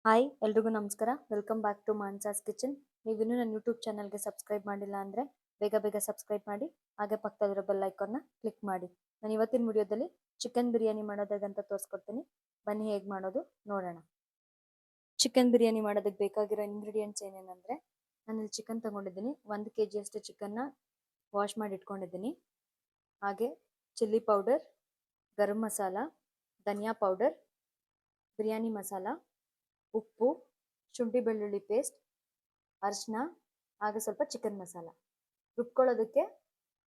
Hi ಎಲ್ರಿಗೂ ನಮಸ್ಕಾರ. Welcome back to Mansa's kitchen. ನೀವು ಇನ್ನೂ ನನ್ನ ಯೂಟ್ಯೂಬ್ ಚಾನಲ್ಗೆ ಸಬ್ಸ್ಕ್ರೈಬ್ ಮಾಡಿಲ್ಲ ಅಂದರೆ ಬೇಗ ಸಬ್ಸ್ಕ್ರೈಬ್ ಮಾಡಿ, ಹಾಗೆ ಪಕ್ಕದಲ್ಲಿರೋ ಬೆಲ್ ಐಕಾನ್ನ ಕ್ಲಿಕ್ ಮಾಡಿ. ನಾನು ಇವತ್ತಿನ ವಿಡಿಯೋದಲ್ಲಿ ಚಿಕನ್ ಬಿರಿಯಾನಿ ಮಾಡೋದಂತ ತೋರಿಸ್ಕೊಡ್ತೀನಿ. ಬನ್ನಿ ಹೇಗೆ ಮಾಡೋದು ನೋಡೋಣ. ಚಿಕನ್ ಬಿರಿಯಾನಿ ಮಾಡೋದಕ್ಕೆ ಬೇಕಾಗಿರೋ ಇಂಗ್ರೀಡಿಯೆಂಟ್ಸ್ ಏನೇನೆಂದರೆ, ನಾನಿಲ್ಲಿ ಚಿಕನ್ ತೊಗೊಂಡಿದ್ದೀನಿ. 1 kg ಅಷ್ಟು ಚಿಕನ್ನ ವಾಶ್ ಮಾಡಿ ಇಟ್ಕೊಂಡಿದ್ದೀನಿ. ಹಾಗೆ ಚಿಲ್ಲಿ ಪೌಡರ್, ಗರಂ ಮಸಾಲ, ಧನಿಯಾ ಪೌಡರ್, ಬಿರಿಯಾನಿ ಮಸಾಲ, ಉಪ್ಪು, ಶುಂಠಿ ಬೆಳ್ಳುಳ್ಳಿ ಪೇಸ್ಟ್, ಅರಿಶಿನ, ಹಾಗೆ ಸ್ವಲ್ಪ ಚಿಕನ್ ಮಸಾಲ. ರುಬ್ಕೊಳ್ಳೋದಕ್ಕೆ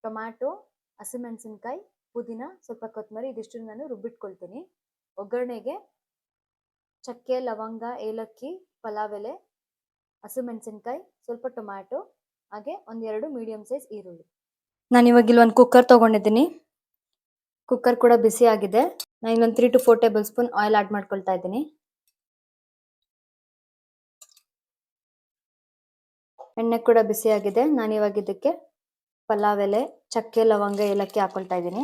ಟೊಮ್ಯಾಟೊ, ಹಸಿಮೆಣಸಿನ್ಕಾಯಿ, ಪುದೀನ, ಸ್ವಲ್ಪ ಕೊತ್ತಂಬರಿ ಇದಿಷ್ಟು ನಾನು ರುಬ್ಬಿಟ್ಕೊಳ್ತೀನಿ. ಒಗ್ಗರಣೆಗೆ ಚಕ್ಕೆ, ಲವಂಗ, ಏಲಕ್ಕಿ, ಪಲಾವ್ ಎಲೆ, ಹಸಿಮೆಣಸಿನ್ಕಾಯಿ, ಸ್ವಲ್ಪ ಟೊಮ್ಯಾಟೊ, ಹಾಗೆ 1-2 ಮೀಡಿಯಂ ಸೈಜ್ ಈರುಳ್ಳಿ. ನಾನಿವಾಗ ಇಲ್ಲಿ ಒಂದು ಕುಕ್ಕರ್ ತೊಗೊಂಡಿದ್ದೀನಿ. ಕುಕ್ಕರ್ ಕೂಡ ಬಿಸಿ ಆಗಿದೆ. ನಾನು ಇಲ್ಲೊಂದು 3 to 4 table spoon oil add ಮಾಡ್ಕೊಳ್ತಾ ಇದ್ದೀನಿ. ಎಣ್ಣೆ ಕೂಡ ಬಿಸಿ ಆಗಿದೆ. ನಾನಿವಾಗ ಇದಕ್ಕೆ ಪಲಾವ್ ಎಲೆ, ಚಕ್ಕೆ, ಲವಂಗ, ಏಲಕ್ಕಿ ಹಾಕೊಳ್ತಾ ಇದ್ದೀನಿ.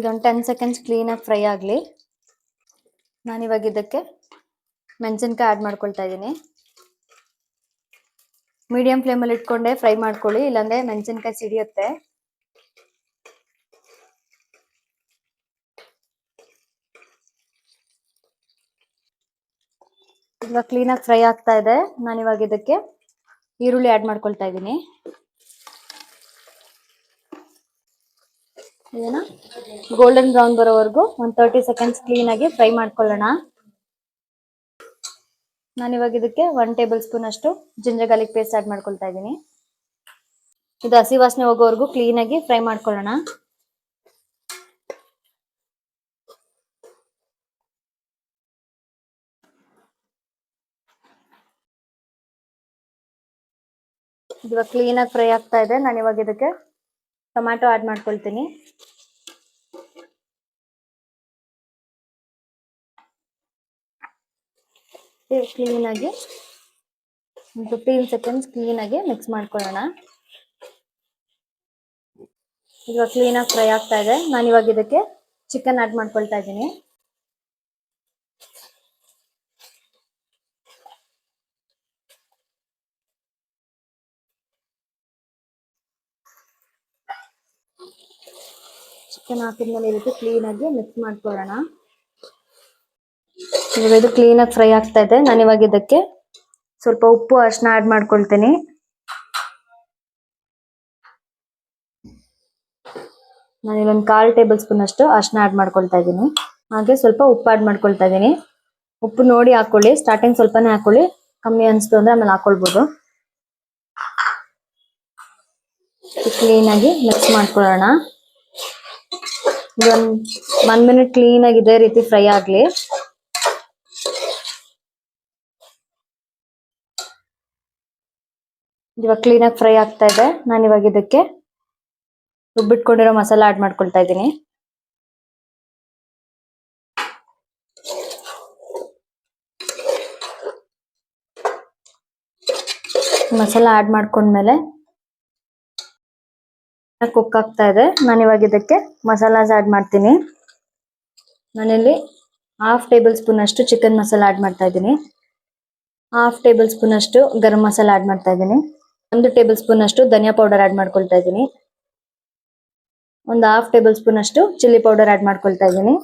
ಇದೊಂದು 10 ಸೆಕೆಂಡ್ಸ್ ಕ್ಲೀನಾಗಿ ಫ್ರೈ ಆಗಲಿ. ನಾನಿವಾಗ ಇದಕ್ಕೆ ಮೆಣಸಿನ್ಕಾಯಿ ಆ್ಯಡ್ ಮಾಡ್ಕೊಳ್ತಾ ಇದ್ದೀನಿ. ಮೀಡಿಯಂ ಫ್ಲೇಮಲ್ಲಿ ಇಟ್ಕೊಂಡೆ ಫ್ರೈ ಮಾಡ್ಕೊಳ್ಳಿ, ಇಲ್ಲಾಂದರೆ ಮೆಣಸಿನ್ಕಾಯಿ ಸಿಡಿಯುತ್ತೆ. ಇವಾಗ ಕ್ಲೀನಾಗಿ ಫ್ರೈ ಆಗ್ತಾ ಇದೆ. ನಾನಿವಾಗ ಇದಕ್ಕೆ ಈರುಳ್ಳಿ ಆ್ಯಡ್ ಮಾಡ್ಕೊಳ್ತಾ ಇದ್ದೀನಿ. ಇದನ್ನ ಗೋಲ್ಡನ್ ಬ್ರೌನ್ ಬರೋವರೆಗೂ ಒಂದು 30 ಸೆಕೆಂಡ್ಸ್ ಕ್ಲೀನಾಗಿ ಫ್ರೈ ಮಾಡ್ಕೊಳ್ಳೋಣ. ನಾನಿವಾಗ ಇದಕ್ಕೆ 1 ಟೇಬಲ್ ಸ್ಪೂನ್ ಅಷ್ಟು ಜಿಂಜರ್ ಗಾರ್ಲಿಕ್ ಪೇಸ್ಟ್ ಆ್ಯಡ್ ಮಾಡ್ಕೊಳ್ತಾ ಇದ್ದೀನಿ. ಇದು ಹಸಿ ವಾಸನೆ ಹೋಗೋವರೆಗೂ ಕ್ಲೀನಾಗಿ ಫ್ರೈ ಮಾಡ್ಕೊಳ್ಳೋಣ. ಇವಾಗ ಕ್ಲೀನಾಗಿ ಫ್ರೈ ಆಗ್ತಾ ಇದೆ. ನಾನಿವಾಗ ಇದಕ್ಕೆ ಟೊಮ್ಯಾಟೊ ಆ್ಯಡ್ ಮಾಡ್ಕೊಳ್ತೀನಿ. ಕ್ಲೀನಾಗಿ 15 ಸೆಕೆಂಡ್ಸ್ ಕ್ಲೀನಾಗಿ ಮಿಕ್ಸ್ ಮಾಡ್ಕೊಳ್ಳೋಣ. ಇವಾಗ ಕ್ಲೀನಾಗಿ ಫ್ರೈ ಆಗ್ತಾ ಇದೆ. ನಾನಿವಾಗ ಇದಕ್ಕೆ ಚಿಕನ್ ಆ್ಯಡ್ ಮಾಡ್ಕೊಳ್ತಾ ಇದ್ದೀನಿ. ಚಿಕನ್ ಹಾಕಿದ್ಮೇಲೆ ಇದಕ್ಕೆ ಕ್ಲೀನಾಗಿ ಮಿಕ್ಸ್ ಮಾಡ್ಕೊಳ್ಳೋಣ. ಇವಾಗ ಇದು ಕ್ಲೀನಾಗಿ ಫ್ರೈ ಆಗ್ತಾ ಇದೆ. ನಾನಿವಾಗ ಇದಕ್ಕೆ ಸ್ವಲ್ಪ ಉಪ್ಪು, ಅರಿಶಿನ ಆ್ಯಡ್ ಮಾಡ್ಕೊಳ್ತೀನಿ. ನಾನಿಲ್ಲೊಂದು 1/4 ಟೇಬಲ್ ಸ್ಪೂನ್ ಅಷ್ಟು ಅರಿಶಿನ ಆ್ಯಡ್ ಮಾಡ್ಕೊಳ್ತಾ ಇದ್ದೀನಿ. ಹಾಗೆ ಸ್ವಲ್ಪ ಉಪ್ಪು ಆ್ಯಡ್ ಮಾಡ್ಕೊಳ್ತಾ ಇದ್ದೀನಿ. ಉಪ್ಪು ನೋಡಿ ಹಾಕೊಳ್ಳಿ, ಸ್ಟಾರ್ಟಿಂಗ್ ಸ್ವಲ್ಪನೇ ಹಾಕೊಳ್ಳಿ, ಕಮ್ಮಿ ಅನಿಸ್ತು ಅಂದರೆ ಆಮೇಲೆ ಹಾಕೊಳ್ಬೋದು. ಕ್ಲೀನಾಗಿ ಮಿಕ್ಸ್ ಮಾಡ್ಕೊಳ್ಳೋಣ. ಒಂದು 1 ಮಿನಿಟ್ ಕ್ಲೀನಾಗಿ ಇದೇ ರೀತಿ ಫ್ರೈ ಆಗಲಿ. ಇವಾಗ ಕ್ಲೀನಾಗಿ ಫ್ರೈ ಆಗ್ತಾ ಇದೆ. ನಾನಿವಾಗ ಇದಕ್ಕೆ ರುಬ್ಬಿಟ್ಕೊಂಡಿರೋ ಮಸಾಲ ಆ್ಯಡ್ ಮಾಡ್ಕೊಳ್ತಾ ಇದ್ದೀನಿ. ಮಸಾಲ ಆ್ಯಡ್ ಮಾಡ್ಕೊಂಡ್ಮೇಲೆ ಕುಕ್ ಆಗ್ತಾ ಇದೆ. ನಾನಿವಾಗ ಇದಕ್ಕೆ ಮಸಾಲಾಸ್ ಆ್ಯಡ್ ಮಾಡ್ತೀನಿ. ನಾನಿಲ್ಲಿ 1/2 ಟೇಬಲ್ ಸ್ಪೂನ್ ಅಷ್ಟು ಚಿಕನ್ ಮಸಾಲ ಆ್ಯಡ್ ಮಾಡ್ತಾ ಇದ್ದೀನಿ. 1/2 ಟೇಬಲ್ ಸ್ಪೂನ್ ಅಷ್ಟು ಗರಂ ಮಸಾಲ ಆ್ಯಡ್ ಮಾಡ್ತಾ ಇದ್ದೀನಿ. 1 ಟೇಬಲ್ ಸ್ಪೂನ್ ಅಷ್ಟು ಧನಿಯಾ ಪೌಡರ್ ಆ್ಯಡ್ ಮಾಡ್ಕೊಳ್ತಾ ಇದ್ದೀನಿ. 1/2 ಟೇಬಲ್ ಸ್ಪೂನ್ ಅಷ್ಟು ಚಿಲ್ಲಿ ಪೌಡರ್ ಆ್ಯಡ್ ಮಾಡ್ಕೊಳ್ತಾ ಇದ್ದೀನಿ.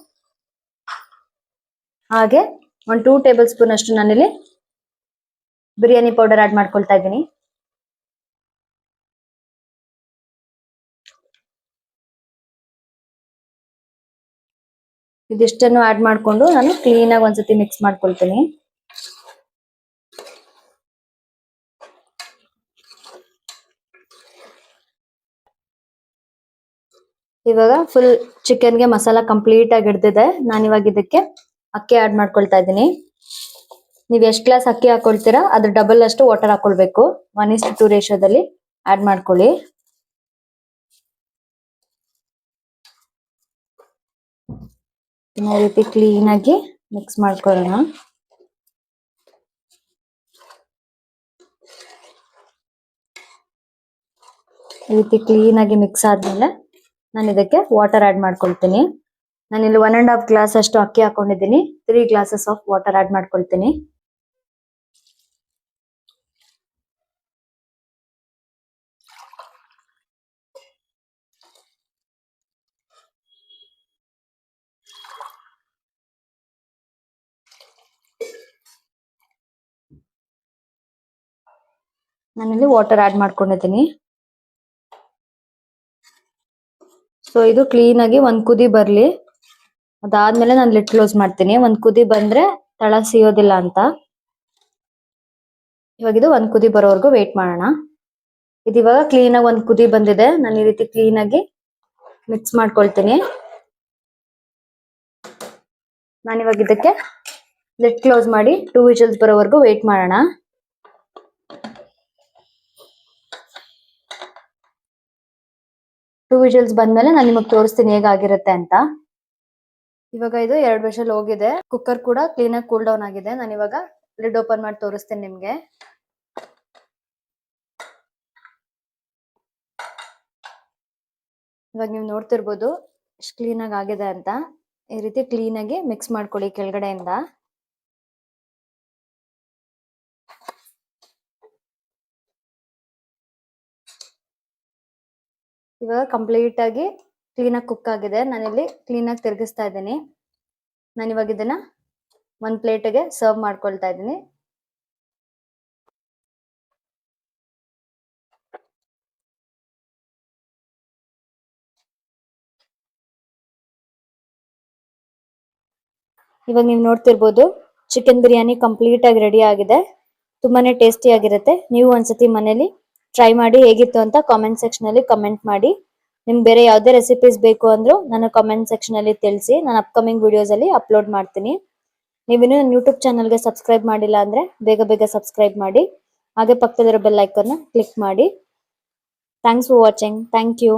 ಹಾಗೆ 2 ಟೇಬಲ್ ಸ್ಪೂನ್ ಅಷ್ಟು ನಾನಿಲ್ಲಿ ಬಿರಿಯಾನಿ ಪೌಡರ್ ಆ್ಯಡ್ ಮಾಡ್ಕೊಳ್ತಾ ಇದ್ದೀನಿ. ಇದಿಷ್ಟನ್ನು ಆ್ಯಡ್ ಮಾಡಿಕೊಂಡು ನಾನು ಕ್ಲೀನಾಗಿ ಒಂದ್ಸತಿ ಮಿಕ್ಸ್ ಮಾಡ್ಕೊಳ್ತೀನಿ. ಇವಾಗ ಫುಲ್ ಚಿಕನ್ಗೆ ಮಸಾಲ ಕಂಪ್ಲೀಟ್ ಆಗಿ ಹಿಡ್ದಿದೆ. ನಾನಿವಾಗ ಇದಕ್ಕೆ ಅಕ್ಕಿ ಆ್ಯಡ್ ಮಾಡ್ಕೊಳ್ತಾ ಇದ್ದೀನಿ. ನೀವು ಎಷ್ಟು ಗ್ಲಾಸ್ ಅಕ್ಕಿ ಹಾಕೊಳ್ತೀರಾ ಅದ್ರ ಡಬಲ್ ಅಷ್ಟು ವಾಟರ್ ಹಾಕೊಳ್ಬೇಕು. 1:2 ರೇಷಿಯೋದಲ್ಲಿ ಆ್ಯಡ್ ಮಾಡ್ಕೊಳ್ಳಿ. ಈ ರೀತಿ ಕ್ಲೀನಾಗಿ ಮಿಕ್ಸ್ ಮಾಡ್ಕೊಳ್ಳೋಣ. ಈ ರೀತಿ ಕ್ಲೀನಾಗಿ ಮಿಕ್ಸ್ ಆದ್ಮೇಲೆ ನಾನು ಇದಕ್ಕೆ ವಾಟರ್ ಆಡ್ ಮಾಡ್ಕೊಳ್ತೀನಿ. ನಾನಿಲ್ಲಿ 1.5 ಗ್ಲಾಸ್ ಅಷ್ಟು ಅಕ್ಕಿ ಹಾಕೊಂಡಿದ್ದೀನಿ. 3 ಗ್ಲಾಸಸ್ ಆಫ್ ವಾಟರ್ ಆಡ್ ಮಾಡ್ಕೊಳ್ತೀನಿ. ನಾನಿಲ್ಲಿ ವಾಟರ್ ಆಡ್ ಮಾಡ್ಕೊಂಡಿದ್ದೀನಿ. ಸೊ ಇದು ಕ್ಲೀನ್ ಆಗಿ ಒಂದ್ ಕುದಿ ಬರ್ಲಿ. ಅದಾದ್ಮೇಲೆ ನಾನು ಲಿಡ್ ಕ್ಲೋಸ್ ಮಾಡ್ತೀನಿ. ಒಂದ್ ಕುದಿ ಬಂದ್ರೆ ತಳ ಸಿಯೋದಿಲ್ಲ ಅಂತ. ಇವಾಗ ಇದು ಒಂದ್ ಕುದಿ ಬರೋವರೆಗೂ ವೇಟ್ ಮಾಡೋಣ. ಇದು ಇವಾಗ ಕ್ಲೀನ್ ಆಗಿ ಒಂದ್ ಕುದಿ ಬಂದಿದೆ. ನಾನು ಈ ರೀತಿ ಕ್ಲೀನ್ ಆಗಿ ಮಿಕ್ಸ್ ಮಾಡ್ಕೊಳ್ತೀನಿ. ನಾನಿವಾಗ ಇದಕ್ಕೆ ಲಿಡ್ ಕ್ಲೋಸ್ ಮಾಡಿ 2 ವಿಷಲ್ಸ್ ಬರೋವರೆಗೂ ವೇಟ್ ಮಾಡೋಣ. ಟೂ ವಿಷಲ್ಸ್ ಬಂದ್ಮೇಲೆ ನಾನು ನಿಮಗೆ ತೋರಿಸ್ತೀನಿ ಹೇಗಾಗಿರುತ್ತೆ ಅಂತ. ಇವಾಗ ಇದು 2 ವಿಷಲ್ ಹೋಗಿದೆ. ಕುಕ್ಕರ್ ಕೂಡ ಕ್ಲೀನ್ ಆಗಿ ಕೂಲ್ ಡೌನ್ ಆಗಿದೆ. ನಾನು ಇವಾಗ ಲಿಡ್ ಓಪನ್ ಮಾಡಿ ತೋರಿಸ್ತೀನಿ ನಿಮ್ಗೆ. ಇವಾಗ ನೀವು ನೋಡ್ತಿರ್ಬೋದು ಎಷ್ಟು ಕ್ಲೀನ್ ಆಗಿ ಆಗಿದೆ ಅಂತ. ಈ ರೀತಿ ಕ್ಲೀನ್ ಆಗಿ ಮಿಕ್ಸ್ ಮಾಡ್ಕೊಳ್ಳಿ ಕೆಳಗಡೆಯಿಂದ. ಇವಾಗ ಕಂಪ್ಲೀಟ್ ಆಗಿ ಕ್ಲೀನ್ ಆಗಿ ಕುಕ್ ಆಗಿದೆ. ನಾನಿಲ್ಲಿ ಕ್ಲೀನ್ ಆಗಿ ತಿರುಗಿಸ್ತಾ ಇದ್ದೀನಿ. ನಾನು ಇವಾಗ ಇದನ್ನ ಒಂದ್ ಪ್ಲೇಟ್ಗೆ ಸರ್ವ್ ಮಾಡ್ಕೊಳ್ತಾ ಇದ್ದೀನಿ. ಇವಾಗ ನೀವು ನೋಡ್ತಿರ್ಬೋದು ಚಿಕನ್ ಬಿರಿಯಾನಿ ಕಂಪ್ಲೀಟ್ ಆಗಿ ರೆಡಿ ಆಗಿದೆ. ತುಂಬಾನೇ ಟೇಸ್ಟಿ ಆಗಿರುತ್ತೆ. ನೀವು ಒಂದ್ಸತಿ ಮನೇಲಿ ಟ್ರೈ ಮಾಡಿ ಹೇಗಿತ್ತು ಅಂತ ಕಾಮೆಂಟ್ ಸೆಕ್ಷನ್ ಅಲ್ಲಿ ಕಮೆಂಟ್ ಮಾಡಿ. ನಿಮ್ಗೆ ಬೇರೆ ಯಾವುದೇ ರೆಸಿಪೀಸ್ ಬೇಕು ಅಂದ್ರೂ ನಾನು ಕಾಮೆಂಟ್ ಸೆಕ್ಷನ್ ಅಲ್ಲಿ ತಿಳಿಸಿ. ನಾನು ಅಪ್ಕಮಿಂಗ್ ವಿಡಿಯೋಸ್ ಅಲ್ಲಿ ಅಪ್ಲೋಡ್ ಮಾಡ್ತೀನಿ. ನೀವಿನ್ನೂ ನನ್ನ ಯೂಟ್ಯೂಬ್ ಚಾನಲ್ಗೆ ಸಬ್ಸ್ಕ್ರೈಬ್ ಮಾಡಿಲ್ಲ ಅಂದ್ರೆ ಬೇಗ ಬೇಗ ಸಬ್ಸ್ಕ್ರೈಬ್ ಮಾಡಿ. ಹಾಗೆ ಪಕ್ಕದಲ್ಲಿರೋ ಬೆಲ್ ಐಕಾನ್ನ ಕ್ಲಿಕ್ ಮಾಡಿ. Thanks for watching. Thank you.